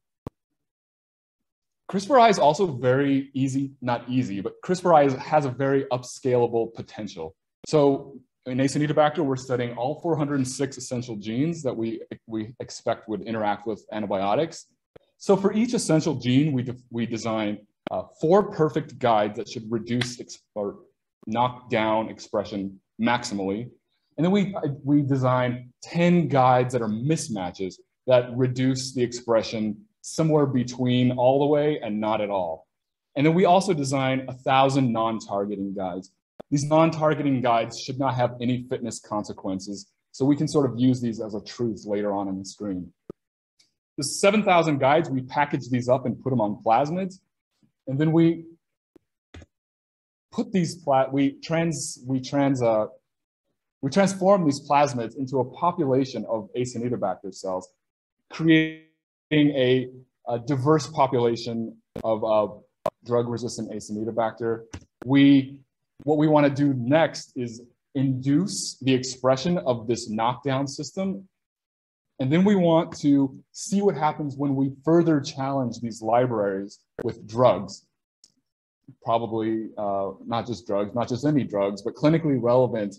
CRISPR-I is also very easy, not easy, but CRISPR-I has a very upscalable potential. So in Acinetobacter, we're studying all 406 essential genes that we expect would interact with antibiotics. So for each essential gene, we design 4 perfect guides that should reduce or knock down expression maximally. And then we design 10 guides that are mismatches that reduce the expression somewhere between all the way and not at all. And then we also design 1,000 non-targeting guides. These non-targeting guides should not have any fitness consequences, so we can sort of use these as a truth later on in the screen. The 7,000 guides, we package these up and put them on plasmids, and then we put these, we transform these plasmids into a population of Acinetobacter cells, creating a diverse population of drug-resistant Acinetobacter. What we want to do next is induce the expression of this knockdown system. And then we want to see what happens when we further challenge these libraries with drugs. Probably not just drugs, not just any drugs, but clinically relevant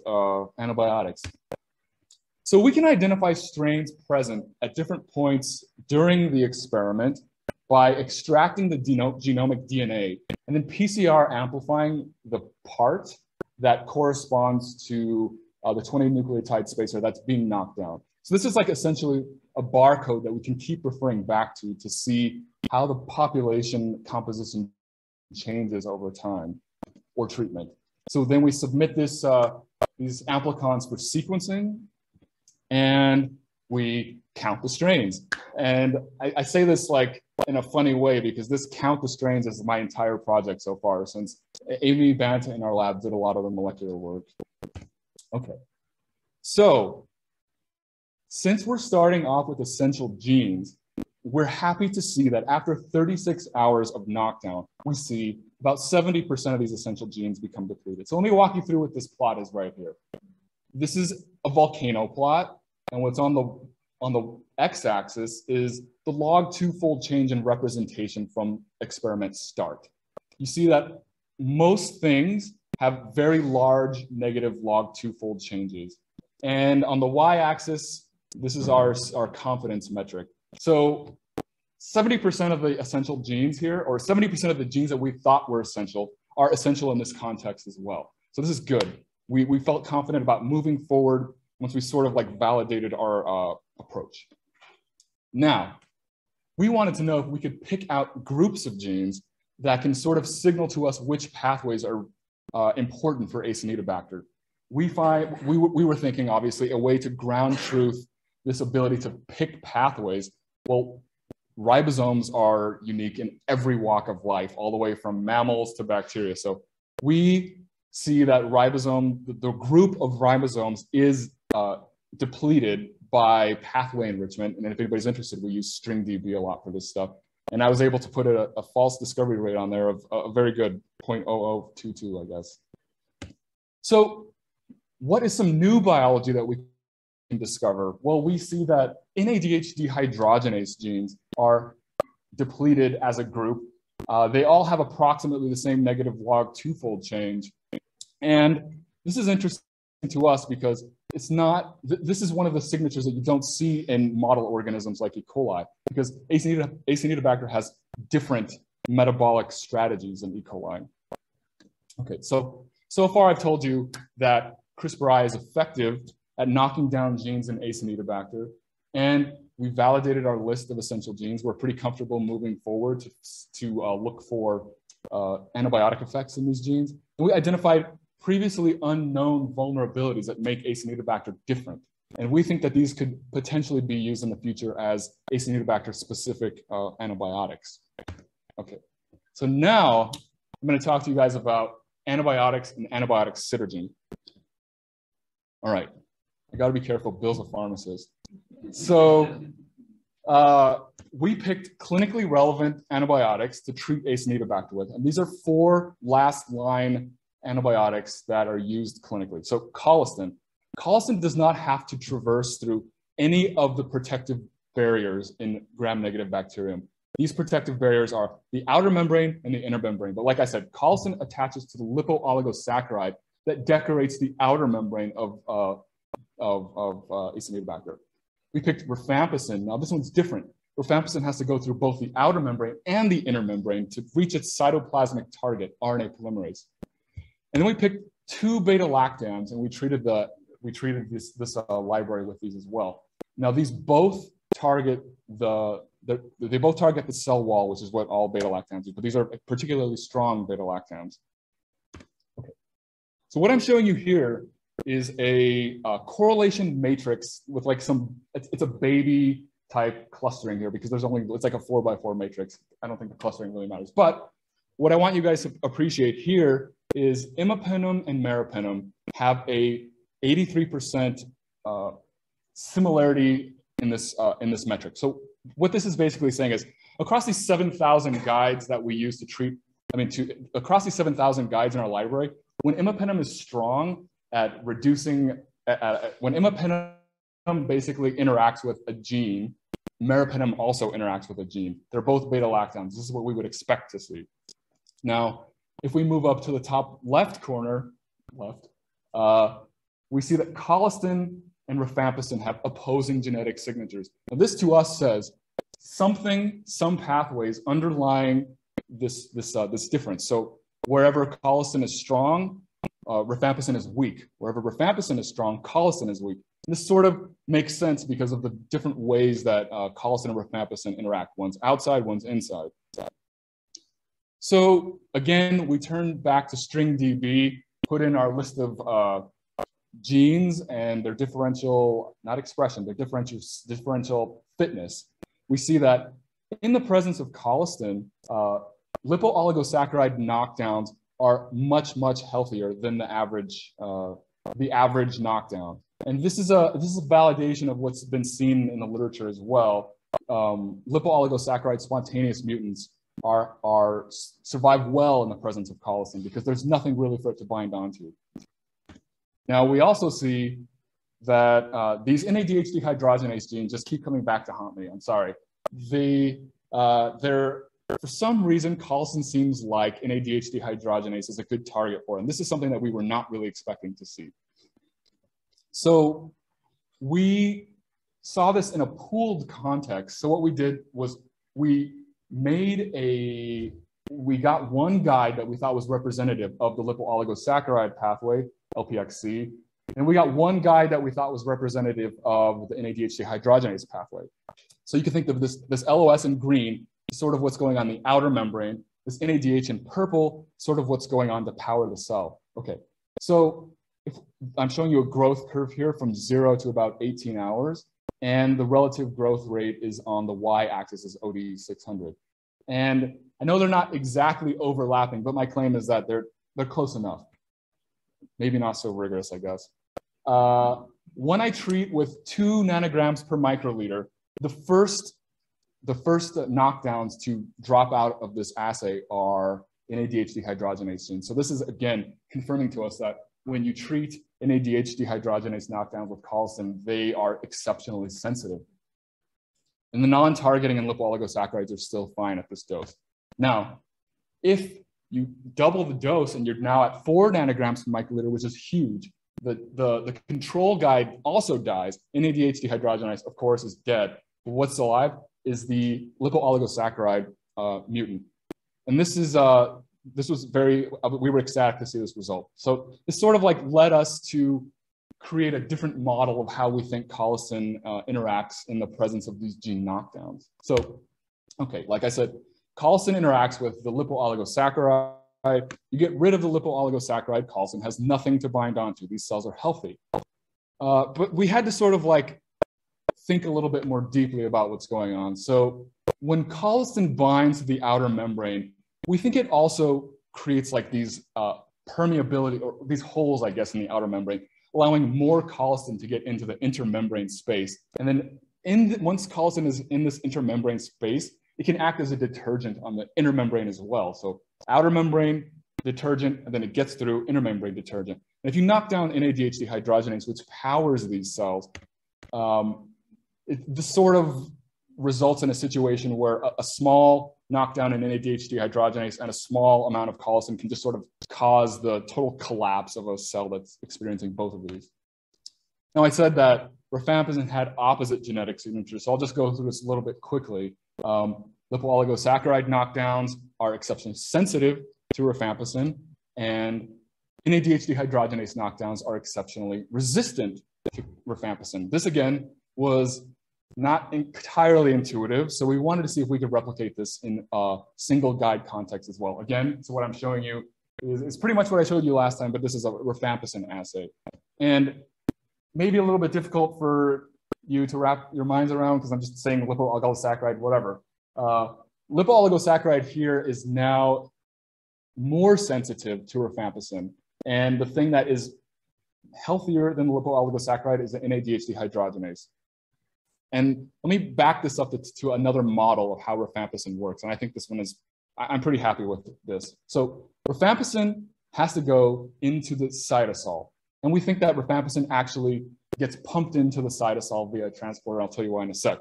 antibiotics. So we can identify strains present at different points during the experiment by extracting the genomic DNA and then PCR amplifying the part that corresponds to the 20 nucleotide spacer that's being knocked down. So this is like essentially a barcode that we can keep referring back to see how the population composition changes over time or treatment. So then we submit this, these amplicons for sequencing, and we count the strains. And I say this like in a funny way because this count the strains is my entire project so far, since Amy Banta in our lab did a lot of the molecular work. Okay, so since we're starting off with essential genes, we're happy to see that after 36 hours of knockdown, we see about 70% of these essential genes become depleted. So let me walk you through what this plot is right here. This is a volcano plot, and what's on the x-axis is the log two-fold change in representation from experiment start. You see that most things have very large negative log two-fold changes. And on the y-axis, this is our confidence metric. So 70% of the essential genes here, or 70% of the genes that we thought were essential, are essential in this context as well. So this is good. We felt confident about moving forward once we sort of like validated our approach. Now, we wanted to know if we could pick out groups of genes that can sort of signal to us which pathways are important for Acinetobacter. We were thinking, obviously, a way to ground truth this ability to pick pathways. Well, ribosomes are unique in every walk of life, all the way from mammals to bacteria. So we see that the group of ribosomes is depleted by pathway enrichment. And if anybody's interested, we use StringDB a lot for this stuff. And I was able to put a false discovery rate on there of a very good 0.0022, I guess. So what is some new biology that we can discover? Well, we see that NADH dehydrogenase genes are depleted as a group. They all have approximately the same negative log two-fold change. And this is interesting to us because it's not, this is one of the signatures that you don't see in model organisms like E. coli, because Acinetobacter has different metabolic strategies than E. coli. Okay, so far I've told you that CRISPR-I is effective at knocking down genes in Acinetobacter, and we validated our list of essential genes. We're pretty comfortable moving forward to look for antibiotic effects in these genes. And we identified previously unknown vulnerabilities that make Acinetobacter different. And we think that these could potentially be used in the future as Acinetobacter-specific antibiotics. Okay, so now I'm going to talk to you guys about antibiotics and antibiotic synergy. All right, I got to be careful. Bill's a pharmacist. So we picked clinically relevant antibiotics to treat Acinetobacter with. And these are 4 last-line antibiotics that are used clinically. So colistin. Colistin does not have to traverse through any of the protective barriers in gram-negative bacterium. These protective barriers are the outer membrane and the inner membrane. But like I said, colistin attaches to the lipooligosaccharide that decorates the outer membrane of Acinetobacter. We picked rifampicin. Now this one's different. Rifampicin has to go through both the outer membrane and the inner membrane to reach its cytoplasmic target, RNA polymerase. And then we picked 2 beta-lactams, and we treated this library with these as well. Now these both target they both target the cell wall, which is what all beta-lactams do, but these are particularly strong beta-lactams. Okay. So what I'm showing you here is a correlation matrix with like it's a baby type clustering here because it's like a 4x4 matrix. I don't think the clustering really matters. But what I want you guys to appreciate here is imipenem and meropenem have a 83% similarity in this metric. So what this is basically saying is across these 7,000 guides that we use to treat, across these 7,000 guides in our library, when imipenem is strong at reducing, when imipenem basically interacts with a gene, meropenem also interacts with a gene. They're both beta-lactams. This is what we would expect to see. Now, if we move up to the top left corner, we see that colistin and rifampicin have opposing genetic signatures. Now, this to us says some pathways underlying this difference. So wherever colistin is strong, rifampicin is weak. Wherever rifampicin is strong, colistin is weak. This sort of makes sense because of the different ways that colistin and rifampicin interact. One's outside, one's inside. So again, we turn back to StringDB, put in our list of genes and their differential, not expression, but differential fitness. We see that in the presence of colistin, lipooligosaccharide knockdowns are much, much healthier than the average knockdown. And this is a validation of what's been seen in the literature as well. Lipooligosaccharide spontaneous mutants survive well in the presence of colistin because there's nothing really for it to bind onto. Now we also see that these NADH dehydrogenase genes just keep coming back to haunt me. I'm sorry. For some reason, colistin seems like NADH dehydrogenase is a good target for, and this is something that we were not really expecting to see. So we saw this in a pooled context. So what we did was we got one guide that we thought was representative of the lipooligosaccharide pathway, LPXC, and we got one guide that we thought was representative of the NADH dehydrogenase pathway. So you can think of this LOS in green, sort of what's going on the outer membrane, this NADH in purple, sort of what's going on to power the cell. Okay, so if I'm showing you a growth curve here from 0 to about 18 hours, and the relative growth rate is on the y-axis is OD 600. And I know they're not exactly overlapping, but my claim is that they're close enough. Maybe not so rigorous, I guess. When I treat with 2 nanograms per microliter, the first knockdowns to drop out of this assay are NADH dehydrogenase genes. So this is, again, confirming to us that when you treat NADH dehydrogenase knockdowns with colistin, they are exceptionally sensitive. And the non-targeting and lipooligosaccharides are still fine at this dose. Now, if you double the dose and you're now at 4 nanograms per microliter, which is huge, the control guide also dies. NADH dehydrogenase, of course, is dead. But what's alive is the lipooligosaccharide mutant. And this was we were ecstatic to see this result. So this sort of like led us to create a different model of how we think colistin interacts in the presence of these gene knockdowns. So, okay, like I said, colistin interacts with the lipooligosaccharide. You get rid of the lipooligosaccharide, colistin has nothing to bind onto. These cells are healthy. But we had to sort of like think a little bit more deeply about what's going on. So when colistin binds to the outer membrane, we think it also creates like these permeability, or these holes, I guess, in the outer membrane, allowing more colistin to get into the intermembrane space. And then once colistin is in this intermembrane space, it can act as a detergent on the inner membrane as well. So outer membrane, detergent, and then it gets through intermembrane detergent. And if you knock down NADH dehydrogenase, which powers these cells, this sort of results in a situation where a small knockdown in NADH dehydrogenase and a small amount of colistin can just sort of cause the total collapse of a cell that's experiencing both of these. Now, I said that rifampicin had opposite genetic signatures, so I'll just go through this a little bit quickly. Lipooligosaccharide knockdowns are exceptionally sensitive to rifampicin, and NADH dehydrogenase knockdowns are exceptionally resistant to rifampicin. This, again, was not entirely intuitive, so we wanted to see if we could replicate this in a single guide context as well. Again, so what I'm showing you is pretty much what I showed you last time, but this is a rifampicin assay. And maybe a little bit difficult for you to wrap your minds around because I'm just saying lipooligosaccharide, whatever. Lipooligosaccharide here is now more sensitive to rifampicin. And the thing that is healthier than the lipooligosaccharide is the NADH dehydrogenase. And let me back this up to another model of how rifampicin works. And I think this one is, I'm pretty happy with this. So rifampicin has to go into the cytosol. And we think that rifampicin actually gets pumped into the cytosol via a transporter. I'll tell you why in a sec.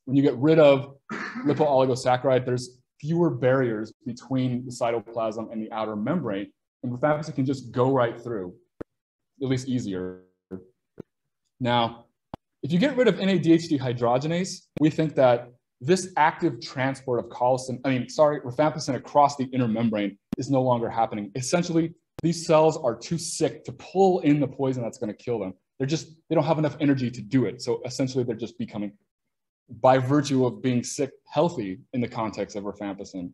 When you get rid of lipooligosaccharide, there's fewer barriers between the cytoplasm and the outer membrane. And rifampicin can just go right through, at least easier. Now, if you get rid of NADH dehydrogenase, we think that this active transport of rifampicin across the inner membrane is no longer happening. Essentially, these cells are too sick to pull in the poison that's going to kill them. they don't have enough energy to do it. So essentially they're just becoming, by virtue of being sick, healthy in the context of rifampicin.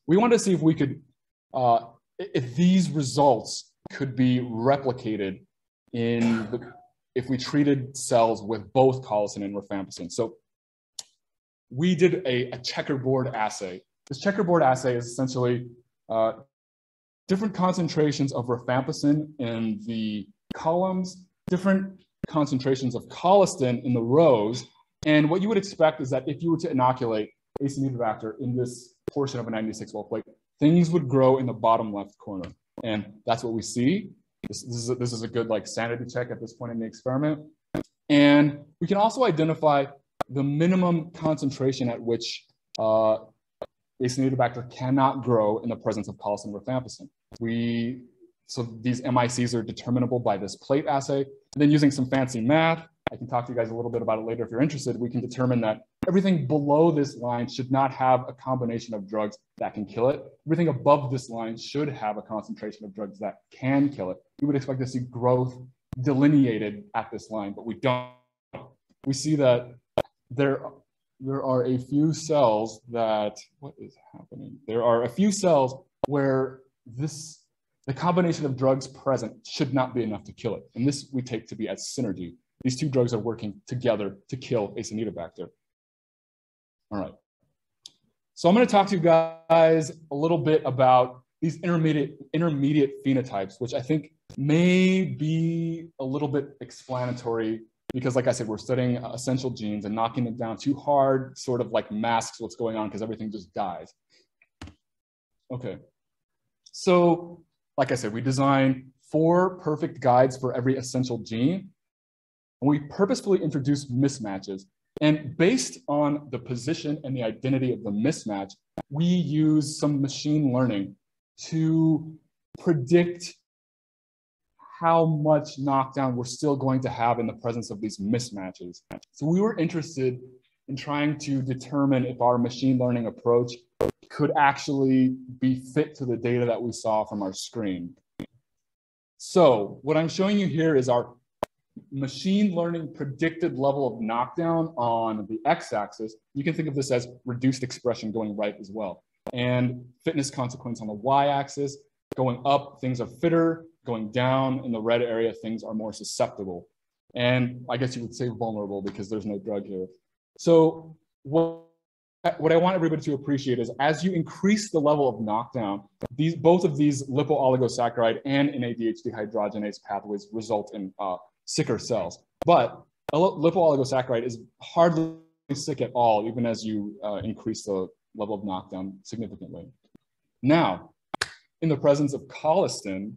We wanted to see if we could, if these results could be replicated if we treated cells with both collicin and rifampicin. So we did a checkerboard assay. This checkerboard assay is essentially different concentrations of rifampicin in the columns, different concentrations of collicin in the rows. And what you would expect is that if you were to inoculate Acinetobacter in this portion of a 96-well plate, things would grow in the bottom left corner. And that's what we see. This is a good like sanity check at this point in the experiment. And we can also identify the minimum concentration at which Acinetobacter cannot grow in the presence of collicin and rifampicin. So these MICs are determinable by this plate assay. And then using some fancy math, I can talk to you guys a little bit about it later if you're interested, we can determine that everything below this line should not have a combination of drugs that can kill it. Everything above this line should have a concentration of drugs that can kill it. We would expect to see growth delineated at this line, but we don't. We see that there are a few cells that, what is happening? There are a few cells where the combination of drugs present should not be enough to kill it. And this we take to be as synergy. These two drugs are working together to kill Acinetobacter. All right. So I'm going to talk to you guys a little bit about these intermediate phenotypes, which I think may be a little bit explanatory because, like I said, we're studying essential genes, and knocking them down too hard sort of like masks what's going on because everything just dies. Okay. So, like I said, we designed 4 perfect guides for every essential gene. And we purposefully introduced mismatches. And based on the position and the identity of the mismatch, we use some machine learning to predict how much knockdown we're still going to have in the presence of these mismatches. So we were interested in trying to determine if our machine learning approach could actually be fit to the data that we saw from our screen. So what I'm showing you here is our machine learning predicted level of knockdown on the x-axis. You can think of this as reduced expression going right as well. And fitness consequence on the y-axis. Going up, things are fitter. Going down in the red area, things are more susceptible. And I guess you would say vulnerable because there's no drug here. So what I want everybody to appreciate is as you increase the level of knockdown, both of these lipooligosaccharide and NADH dehydrogenase pathways result in sicker cells. But a lipooligosaccharide is hardly sick at all, even as you increase the level of knockdown significantly. Now, in the presence of collicin,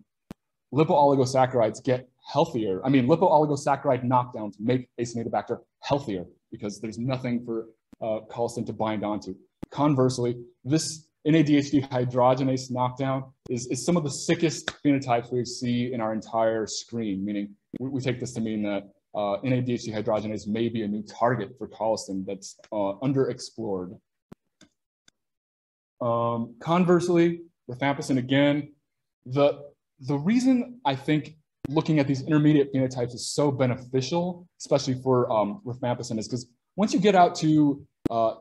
lipooligosaccharides get healthier. I mean, lipooligosaccharide knockdowns make Acinetobacter healthier because there's nothing for collicin to bind onto. Conversely, this NADH dehydrogenase knockdown is some of the sickest phenotypes we see in our entire screen, meaning we take this to mean that NADH dehydrogenase may be a new target for collicin that's underexplored. Conversely, rifampicin again, the reason I think looking at these intermediate phenotypes is so beneficial, especially for rifampicin, is because once you get out to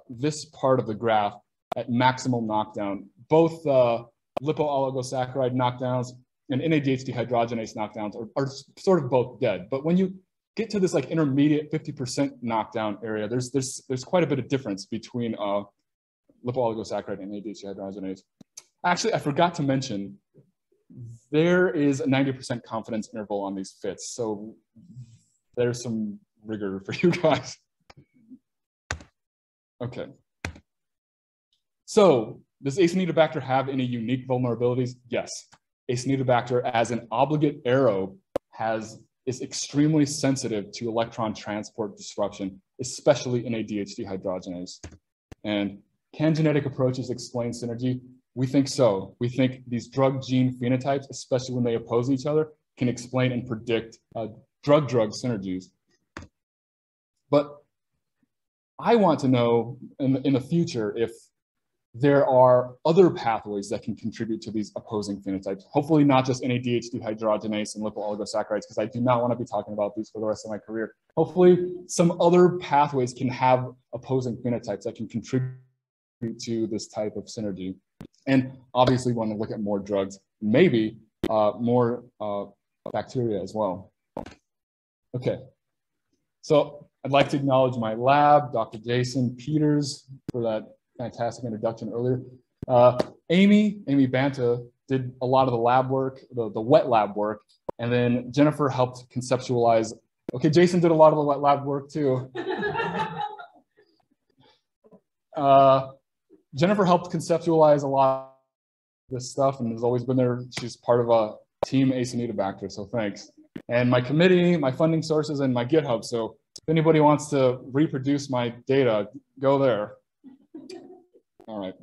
this part of the graph at maximal knockdown, both lipooligosaccharide knockdowns and NADH dehydrogenase knockdowns are sort of both dead. But when you get to this like intermediate 50% knockdown area, there's quite a bit of difference between lipooligosaccharide and NADH dehydrogenase. Actually, I forgot to mention, there is a 90% confidence interval on these fits. So there's some rigor for you guys. Okay. So does Acinetobacter have any unique vulnerabilities? Yes. Acinetobacter as an obligate aerobe is extremely sensitive to electron transport disruption, especially in NADH dehydrogenase. And can genetic approaches explain synergy? We think so. We think these drug gene phenotypes, especially when they oppose each other, can explain and predict drug-drug synergies. But I want to know in the future if there are other pathways that can contribute to these opposing phenotypes. Hopefully not just NADH dehydrogenase and lipooligosaccharides, because I do not want to be talking about these for the rest of my career. Hopefully some other pathways can have opposing phenotypes that can contribute to this type of synergy. And obviously want to look at more drugs, maybe more bacteria as well. Okay, so I'd like to acknowledge my lab, Dr. Jason Peters, for that fantastic introduction earlier. Amy Banta did a lot of the lab work, the wet lab work, and then Jennifer helped conceptualize. Okay, Jason did a lot of the wet lab work too. Jennifer helped conceptualize a lot of this stuff and has always been there. She's part of a team Acinetobacter, so thanks. And my committee, my funding sources, and my GitHub. So if anybody wants to reproduce my data, go there. All right.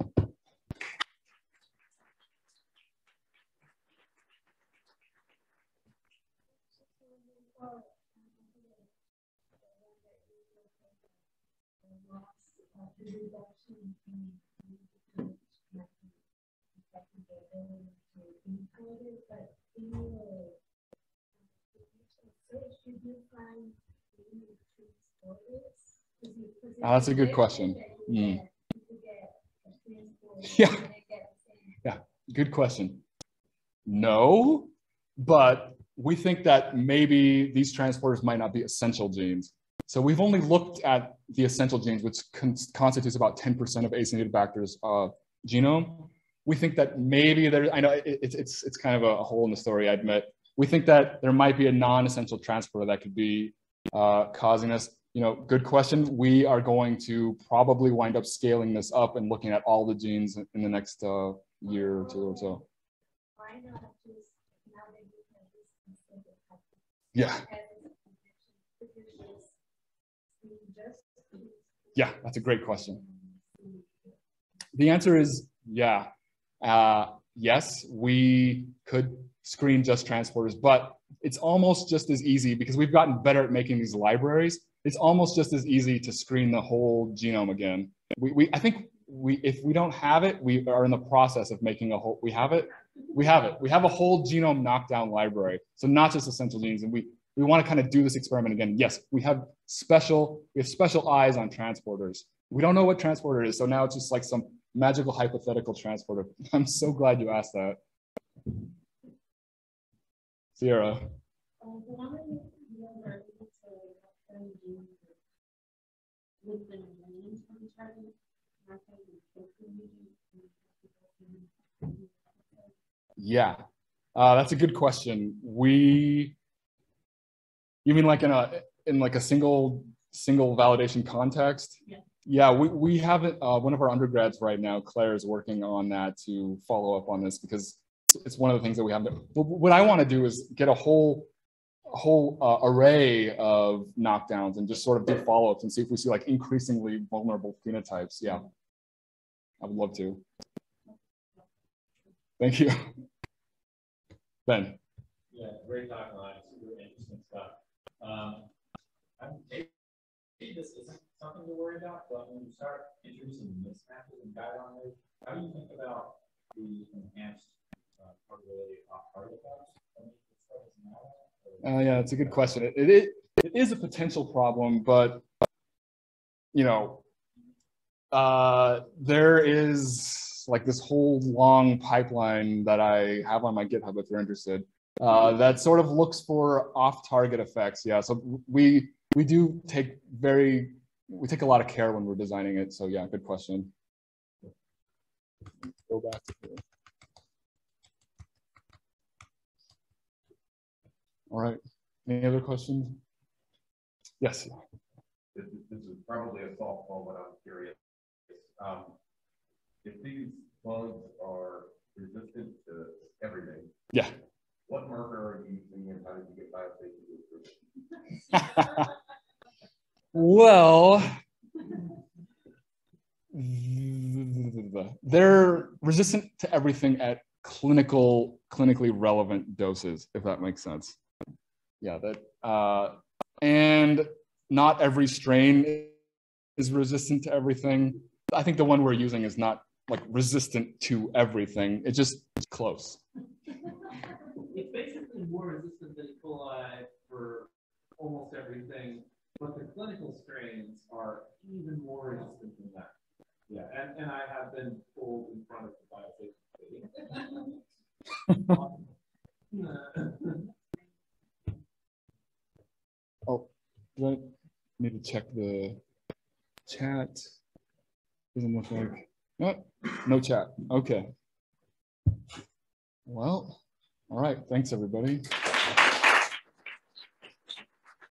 That's a good question. Yeah, good question. No, but we think that maybe these transporters might not be essential genes. So we've only looked at the essential genes, which constitutes about 10% of Acinetobacter's genome. We think that maybe there, I know it's kind of a hole in the story, I admit. We think that there might be a non-essential transporter that could be causing this. You know, good question. We are going to probably wind up scaling this up and looking at all the genes in the next year or two or so. Why not just now that you have this? Yeah. Yeah, that's a great question. The answer is yeah. Yes, we could screen just transporters, but it's almost just as easy because we've gotten better at making these libraries. It's almost just as easy to screen the whole genome again. I think if we don't have it, we are in the process of making a whole, we have it. We have a whole genome knockdown library. So not just essential genes. And we want to kind of do this experiment again. Yes, we have special eyes on transporters. We don't know what transporter is. So now it's just like some magical hypothetical transporter. I'm so glad you asked that. Sierra. Yeah, that's a good question. You mean like in a single validation context? Yeah. Yeah, we have it. One of our undergrads right now, Claire, is working on that to follow up on this because it's one of the things that we have. What I want to do is get a whole array of knockdowns and just sort of do follow-ups and see if we see like increasingly vulnerable phenotypes. Yeah, I would love to. Thank you. Ben. Yeah, great talk, Ryan. Super interesting stuff. Maybe this isn't something to worry about, but when you start introducing mismatches and guidelines, how do you think about the enhanced probability of off-target effects? Yeah, it's a good question. It is a potential problem, but you know, there is like this whole long pipeline that I have on my GitHub if you're interested that sort of looks for off-target effects. Yeah, so we do take a lot of care when we're designing it. So yeah, good question. Go back to here. All right. Any other questions? Yes. This is probably a softball, but I'm curious. If these bugs are resistant to everything, yeah. What marker are you using and how did you get biosafety? Well, they're resistant to everything at clinically relevant doses, if that makes sense. Yeah, and not every strain is resistant to everything. I think the one we're using is not like resistant to everything. It's just close. It's basically more resistant than E. coli for almost everything, but the clinical strains are even more resistant than that. Yeah, and I have been pulled in front of the biosafety. Oh, do I need to check the chat? Doesn't look like, no chat. Okay. Well, all right. Thanks, everybody.